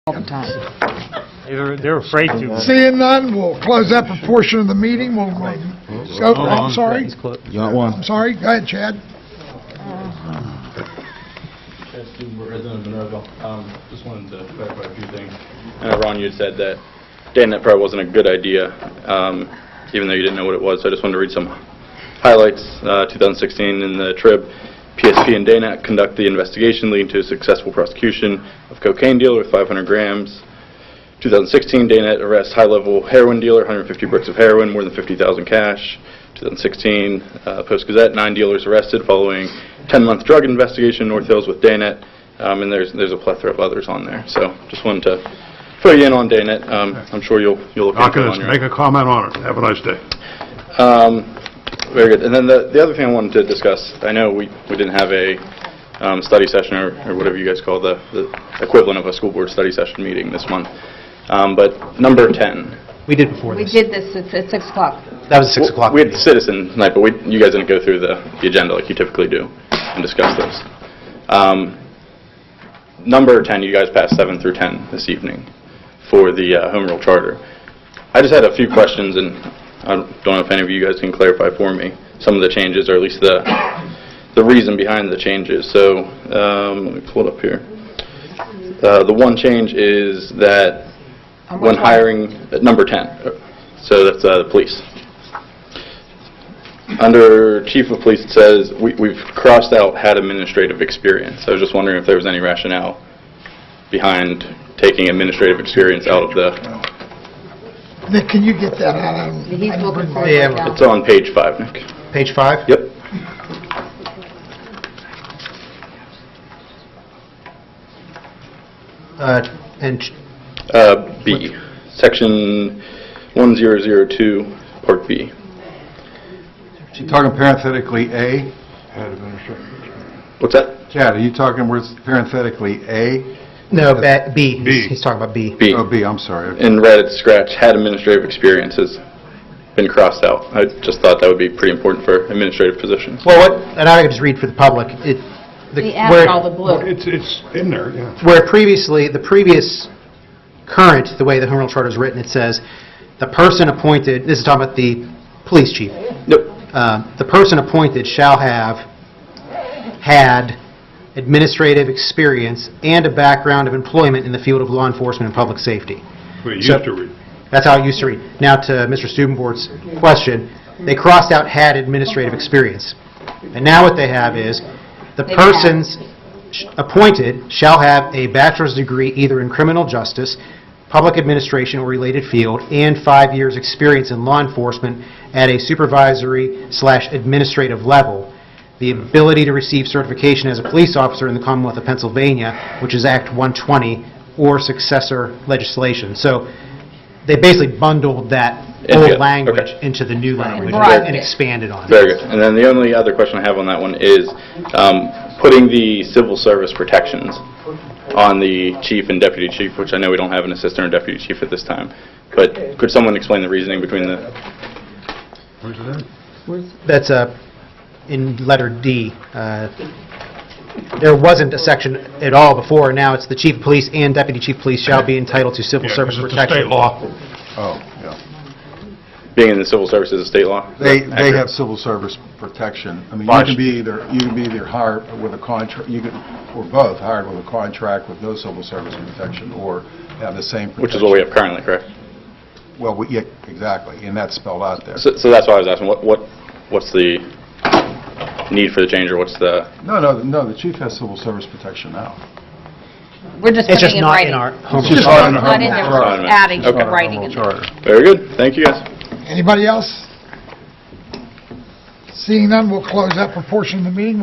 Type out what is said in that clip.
all the time. They're afraid to. Seeing none, we'll close that portion of the meeting. We'll go, I'm sorry. You want one? I'm sorry. Go ahead, Chad. Stubenbort, resident of Monroeville. Just wanted to clarify a few things. I know, Ron, you had said that DayNet probably wasn't a good idea, even though you didn't know what it was. So I just wanted to read some highlights. 2016 in the Trib, PSP and DayNet conduct the investigation leading to a successful prosecution of cocaine dealer with 500 grams. 2016, DayNet arrests high-level heroin dealer, 150 bricks of heroin, more than 50,000 cash. 2016, Post-Gazette, 9 dealers arrested following 10-month drug investigation in North Hills with DayNet, and there's a plethora of others on there. So just wanted to fill you in on DayNet. I'm sure you'll look into it on your Make a comment on it. Have a nice day. Very good. And then the other thing I wanted to discuss, I know we didn't have a study session or whatever you guys call the equivalent of a school board study session meeting this month. But number 10. We did before We this. did this at 6 o'clock. That was 6 o'clock. We had citizen night, but you guys didn't go through the agenda like you typically do and discuss those. Number 10, you guys passed 7 through 10 this evening for the home rule charter. I just had a few questions, and I don't know if any of you guys can clarify for me some of the changes, or at least the reason behind the changes. So let me pull it up here. The one change is that when hiring, number 10, so that's the police. Under Chief of Police, it says we've crossed out had administrative experience. I was just wondering if there was any rationale behind taking administrative experience out of the... Nick, can you get that out? He's looking for Yeah, it now. It's on page 5, Nick. Page 5? Yep. And B, section 1002, part B. You talking parenthetically A? What's that? Chad, are you talking where it's parenthetically A? no, B. B. He's talking about B. B. Oh, B, I'm sorry. In red, it's scratched, had administrative experience has been crossed out. I just thought that would be pretty important for administrative positions. Well, and I can just read for the public. We added all the blue. It's in there, yeah. Where previously, the way the home rule charter is written, it says, the person appointed, this is talking about the police chief. Nope. The person appointed shall have had administrative experience and a background of employment in the field of law enforcement and public safety. What it So- used to read. That's how it used to read. Now to Mr. Stubenbort's question, they crossed out had administrative experience. And now what they have is, the They persons appointed shall have a bachelor's degree either in criminal justice, public administration or related field, and 5 years experience in law enforcement at a supervisory/administrative level. The ability to receive certification as a police officer in the Commonwealth of Pennsylvania, which is Act 120, or successor legislation. So they basically bundled that old Together. language Okay. into the new language Right. and expanded on it. Very good. And then the only other question I have on that one is putting the civil service protections on the chief and deputy chief, which I know we don't have an assistant or deputy chief at this time. But could someone explain the reasoning between the... Where's it at? That's in letter D. There wasn't a section at all before. Now it's the chief of police and deputy chief of police shall be entitled to civil Yeah, service 'cause it's a protection. state law. Oh, yeah. Being in the civil service is a state law? Is They that accurate? have civil service protection. I mean, By you can be either hired with a contract, or both hired with a contract with no civil service protection, or have the same protection. Which is what we have currently, correct? Well, yeah, exactly, and that's spelled out there. So that's why I was asking, what's the need for the change, or what's the... No, the chief has civil service protection now. We're just It's just putting in not writing. in our home It's rule just charter. not in the Not in home there, rule we're charter. just adding Okay. the writing in there. Charter. Very good. Thank you, guys. Anybody else? Seeing none, we'll close that portion of the meeting.